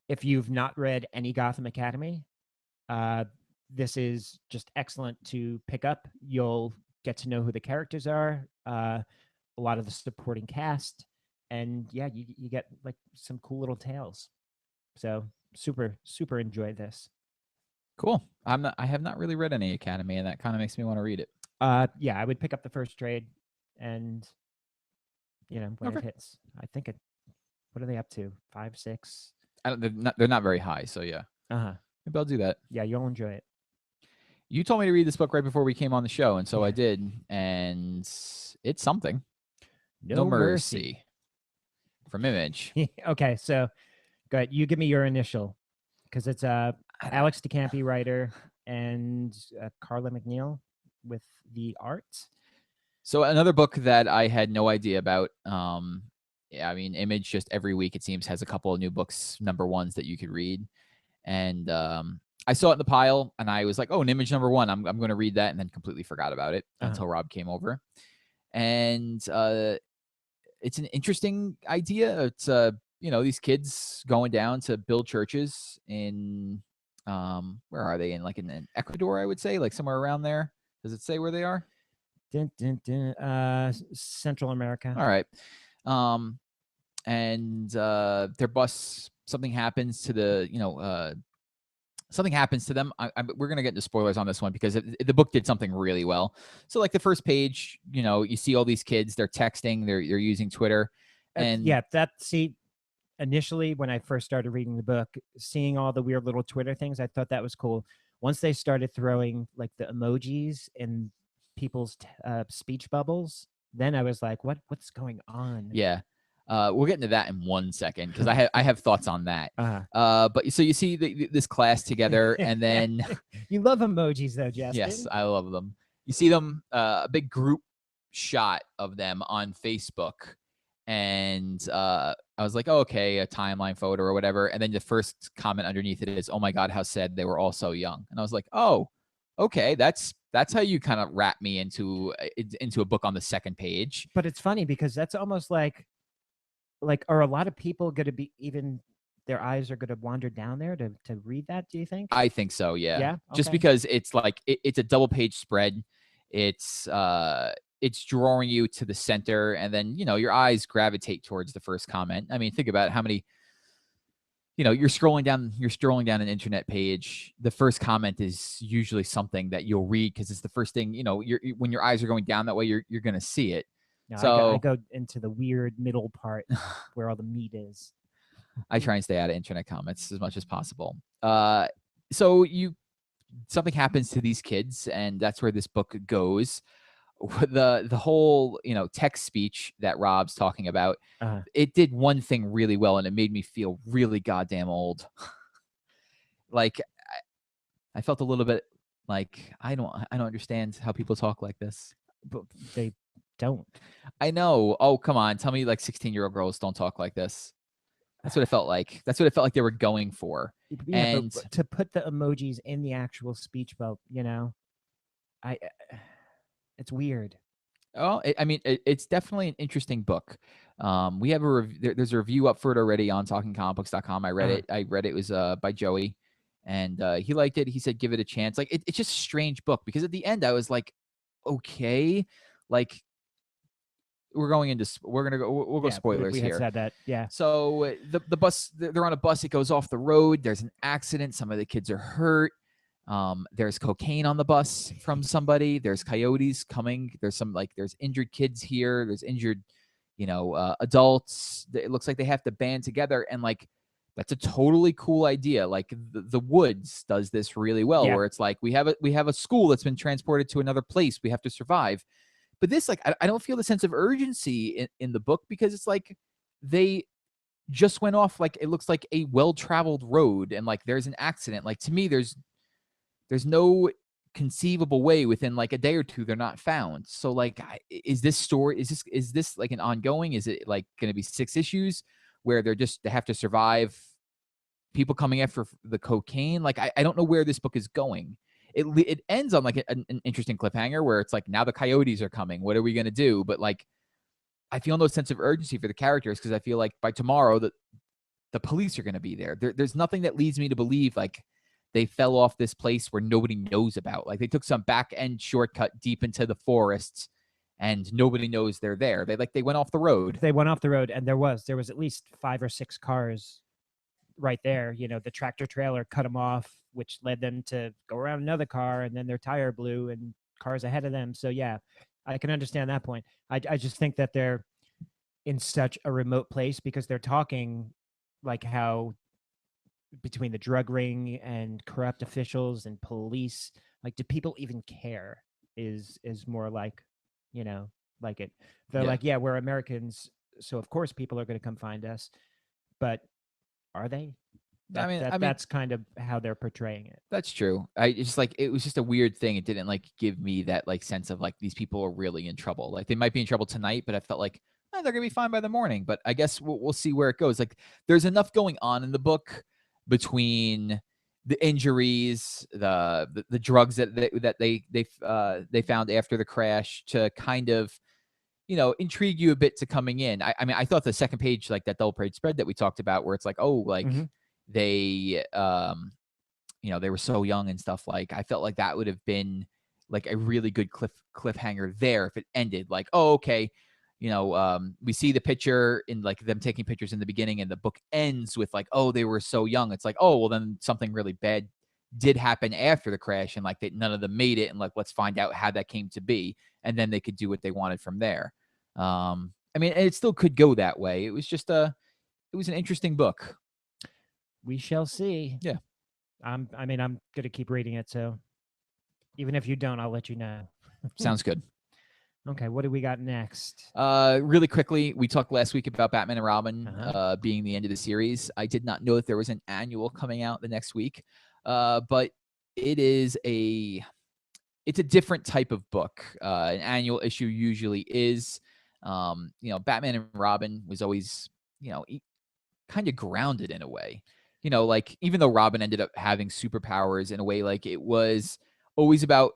If you've not read any Gotham Academy, this is just excellent to pick up. You'll get to know who the characters are, a lot of the supporting cast, and yeah, you get like some cool little tales. So super enjoy this. Cool. I have not really read any Academy, and that kind of makes me want to read it. Yeah, I would pick up the first trade, and when it hits, I think what are they up to? 5, 6? They're not very high, so yeah. Maybe I'll do that. Yeah, you'll enjoy it. You told me to read this book right before we came on the show, and so I did, and it's something. No Mercy from Image. Okay, so Go ahead. You give me your initial, because it's Alex DeCampi, writer, and Carla McNeil with the art. So another book that I had no idea about. Yeah, I mean, Image just every week it seems has a couple of new books, number ones that you could read, and I saw it in the pile, and I was like, "Oh, an Image number one. I'm going to read that," and then completely forgot about it until Rob came over, and it's an interesting idea. It's these kids going down to build churches in where are they in in Ecuador, I would say, like somewhere around there. Does it say where they are? Central America. All right. And their bus, something happens to something happens to them. We're going to get into spoilers on this one because the book did something really well. So like the first page, you see all these kids, they're texting, they're using Twitter. And initially when I first started reading the book, seeing all the weird little Twitter things, I thought that was cool. Once they started throwing like the emojis in people's speech bubbles, then I was like, what's going on? Yeah. We'll get into that in 1 second because I have thoughts on that. But so you see this class together, and then you love emojis though, Justin. Yes, I love them. You see them, a big group shot of them on Facebook, and I was like, oh, okay, a timeline photo or whatever. And then the first comment underneath it is, "Oh my God, how sad they were all so young." And I was like, oh, okay, that's how you kind of wrap me into a book on the second page. But it's funny because that's almost like are a lot of people going to be even their eyes are going to wander down there to read that? Do you think? I think so. Yeah. Yeah. Just because it's like it's a double page spread. It's drawing you to the center, and then your eyes gravitate towards the first comment. I mean, think about how many. You're scrolling down an internet page. The first comment is usually something that you'll read because it's the first thing. When your eyes are going down that way, you're going to see it. No, so I go into the weird middle part where all the meat is. I try and stay out of internet comments as much as possible. So something happens to these kids, and that's where this book goes. The whole text speech that Rob's talking about, it did one thing really well, and it made me feel really goddamn old. Like I felt a little bit like I don't understand how people talk like this. But they don't. I know. Oh, come on. Tell me like 16-year-old girls don't talk like this. That's what it felt like. That's what it felt like they were going for. Yeah, and but to put the emojis in the actual speech bubble, it's weird. Oh, I mean, it's definitely an interesting book. We have there's a review up for it already on talkingcomicbooks.com. I read it. It was by Joey, and he liked it. He said, give it a chance. Like it's just a strange book because at the end I was like, okay, like we'll go spoilers we here. Said that, yeah. So the bus, they're on a bus. It goes off the road. There's an accident. Some of the kids are hurt. There's cocaine on the bus from somebody. There's coyotes coming. There's there's injured kids here. There's injured, adults. It looks like they have to band together, and that's a totally cool idea. Like the Woods does this really well, where it's like we have a school that's been transported to another place. We have to survive. But this, I don't feel the sense of urgency in the book because it's like they just went off. Like it looks like a well-traveled road, and there's an accident. Like to me, there's no conceivable way within a day or two they're not found. So is this story, is this like an ongoing? Is it going to be 6 issues where they have to survive people coming after the cocaine? I don't know where this book is going. It ends on an interesting cliffhanger where it's now the coyotes are coming. What are we going to do? But I feel no sense of urgency for the characters because I feel like by tomorrow the police are going to be there. There's nothing that leads me to believe they fell off this place where nobody knows about. They took some back end shortcut deep into the forests and nobody knows they're there. They went off the road. They went off the road, and there was at least 5 or 6 cars right there. The tractor trailer cut them off, which led them to go around another car, and then their tire blew and cars ahead of them. So yeah, I can understand that point. I just think that they're in such a remote place because they're talking like how between the drug ring and corrupt officials and police, do people even care is more like it. They're yeah, we're Americans, so of course people are going to come find us. But Are they? I mean, That's kind of how they're portraying it. that's true. It's just like it was just a weird thing. It didn't like give me that like sense of like these people are really in trouble. Like they might be in trouble tonight, but I felt like they're gonna be fine by the morning. But I guess we'll see where it goes. Like there's enough going on in the book between the injuries, the drugs they found after the crash to kind of intrigue you a bit to coming in. I mean, I thought the second page, like that double page spread that we talked about, where it's like, oh, like Mhm. they they were so young and stuff. Like I felt like that would have been like a really good cliffhanger there if it ended like, oh, okay, we see the picture in like them taking pictures in the beginning, and the book ends with like, oh, they were so young. It's like, oh, well, then something really bad did happen after the crash, and like none of them made it, and like let's find out how that came to be, and then they could do what they wanted from there. I mean, it still could go that way. It was just it was an interesting book. We shall see. Yeah. I mean, I'm gonna keep reading it, so even if you don't, I'll let you know. Sounds good. Okay, what do we got next? Really quickly, we talked last week about Batman and Robin being the end of the series. I did not know that there was an annual coming out the next week, but it's a different type of book. An annual issue usually is, Batman and Robin was always, kind of grounded in a way. Like even though Robin ended up having superpowers in a way, like it was always about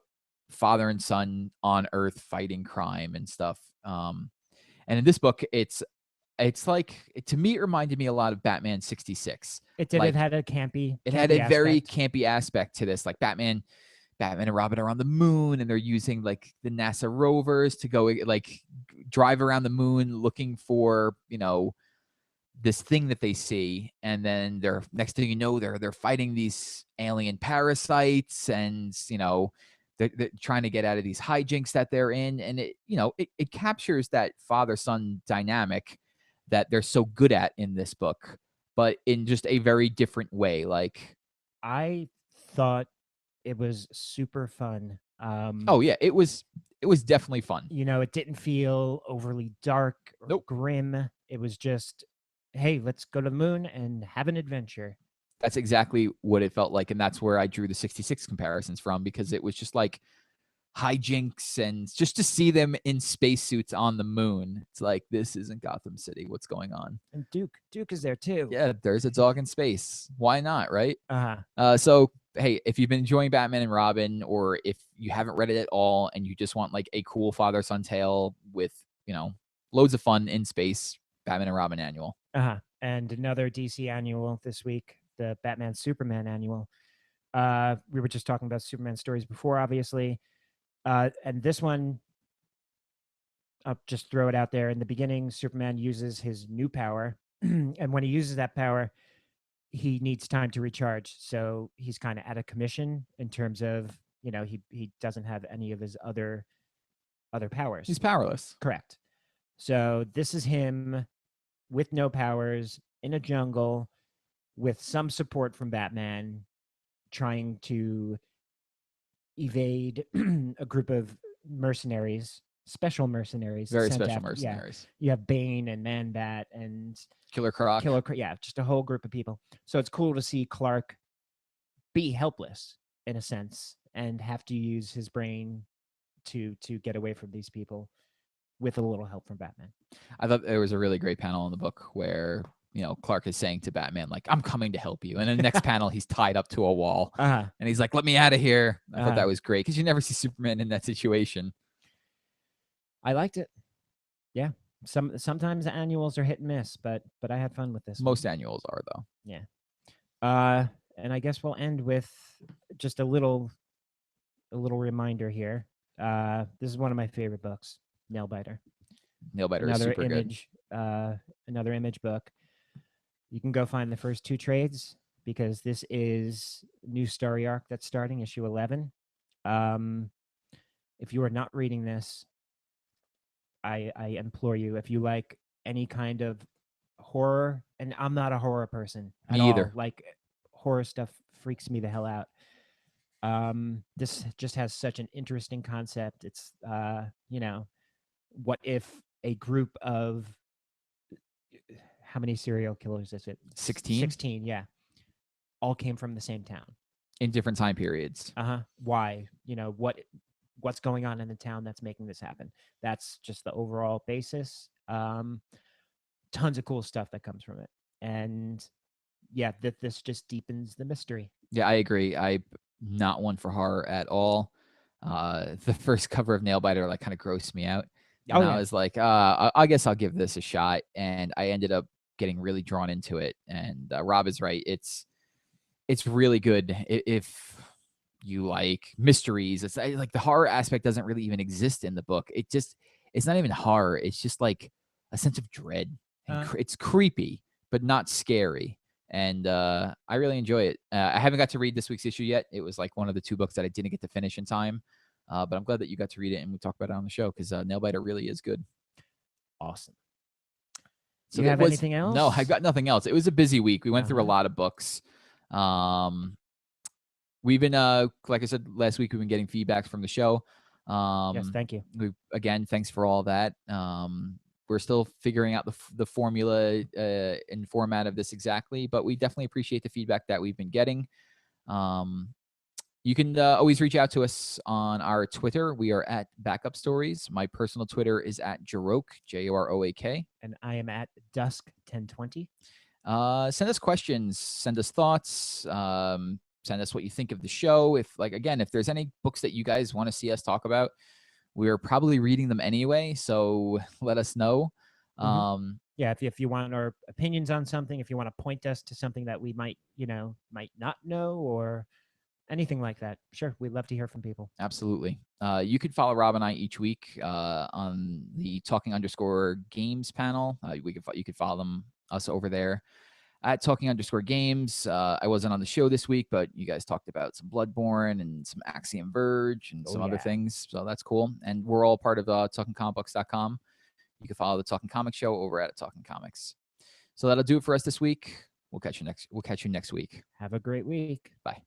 father and son on Earth fighting crime and stuff. And in this book, it's like to me, it reminded me a lot of Batman 66. It did. It Like had a campy. it had a very aspect. campy aspect to this. Like Batman and Robin are on the moon, and they're using like the NASA rovers to go like drive around the moon looking for this thing that they see, and then they're next thing you know they're fighting these alien parasites, and they're trying to get out of these hijinks that they're in, and it captures that father son dynamic that they're so good at in this book, but in just a very different way. Like, I thought it was super fun. oh yeah, it was definitely fun. It didn't feel overly dark or Nope. grim. It was just, hey, let's go to the moon and have an adventure. That's exactly what it felt like, and that's where I drew the 66 comparisons from, because it was just like hijinks, and just to see them in spacesuits on the moon, it's like, this isn't Gotham City. What's going on? And Duke is there too. Yeah, there's a dog in space. Why not, right? Uh-huh. So hey, if you've been enjoying Batman and Robin, or if you haven't read it at all and you just want like a cool father son tale with loads of fun in space, Batman and Robin annual. Uh-huh. And another DC annual this week, the Batman Superman annual. We were just talking about Superman stories before, obviously. And this one, I'll just throw it out there. In the beginning, Superman uses his new power. And when he uses that power, he needs time to recharge. So he's kind of out of commission in terms of, he doesn't have any of his other powers. He's powerless. Correct. So this is him with no powers in a jungle with some support from Batman, trying to evade a group of mercenaries, special mercenaries. Very sent special after- mercenaries. Yeah, you have Bane and Man-Bat and Killer Croc. Yeah, just a whole group of people. So it's cool to see Clark be helpless in a sense and have to use his brain to get away from these people with a little help from Batman. I thought there was a really great panel in the book where Clark is saying to Batman, like, I'm coming to help you. And in the next panel, he's tied up to a wall. Uh-huh. And he's like, let me out of here. I thought Uh-huh. that was great, because you never see Superman in that situation. I liked it. Yeah. Sometimes the annuals are hit and miss, but I had fun with this. Most annuals are, though. Yeah. And I guess we'll end with just a little reminder here. This is one of my favorite books, Nailbiter. Nailbiter is super image, good. Another image book. You can go find the first 2 trades, because this is new story arc that's starting, issue 11. If you are not reading this, I implore you, if you like any kind of horror, and I'm not a horror person at Me either. all. Like, horror stuff freaks me the hell out. This just has such an interesting concept. It's what if a group of how many serial killers is it? 16 16, yeah. All came from the same town. in different time periods. Why? What's going on in the town that's making this happen? That's just the overall basis. Tons of cool stuff that comes from it. And yeah, this just deepens the mystery. Yeah, I agree. I'm not one for horror at all. The first cover of Nailbiter like kind of grossed me out, and I was like, I guess I'll give this a shot. And I ended up getting really drawn into it. And Rob is right. It's really good if you like mysteries. It's like the horror aspect doesn't really even exist in the book. It's not even horror. It's just like a sense of dread. And it's creepy, but not scary. And I really enjoy it. I haven't got to read this week's issue yet. It was like one of the 2 books that I didn't get to finish in time. But I'm glad that you got to read it and we talked about it on the show because Nailbiter really is good. Awesome. So Do you have anything else? No, I've got nothing else. It was a busy week. We went through a lot of books. We've been, like I said last week, we've been getting feedback from the show. Yes, thank you. Again, thanks for all that. We're still figuring out the formula and format of this exactly, but we definitely appreciate the feedback that we've been getting. You can always reach out to us on our Twitter. We are at Backup Stories. My personal Twitter is at Joroak, Joroak. And I am at Dusk1020. Send us questions, send us thoughts, send us what you think of the show. If there's any books that you guys want to see us talk about, we're probably reading them anyway, so let us know. Yeah, if you want our opinions on something, if you want to point us to something that we might not know or anything like that, sure, we'd love to hear from people. Absolutely. You could follow Rob and I each week on the Talking_Games panel. You could follow us over there at Talking_Games. I wasn't on the show this week, but you guys talked about some Bloodborne and some Axiom Verge and some other things. So that's cool. And we're all part of TalkingComicBooks.com. You can follow the Talking Comics show over at Talking Comics. So that'll do it for us this week. We'll catch you next week. Have a great week. Bye.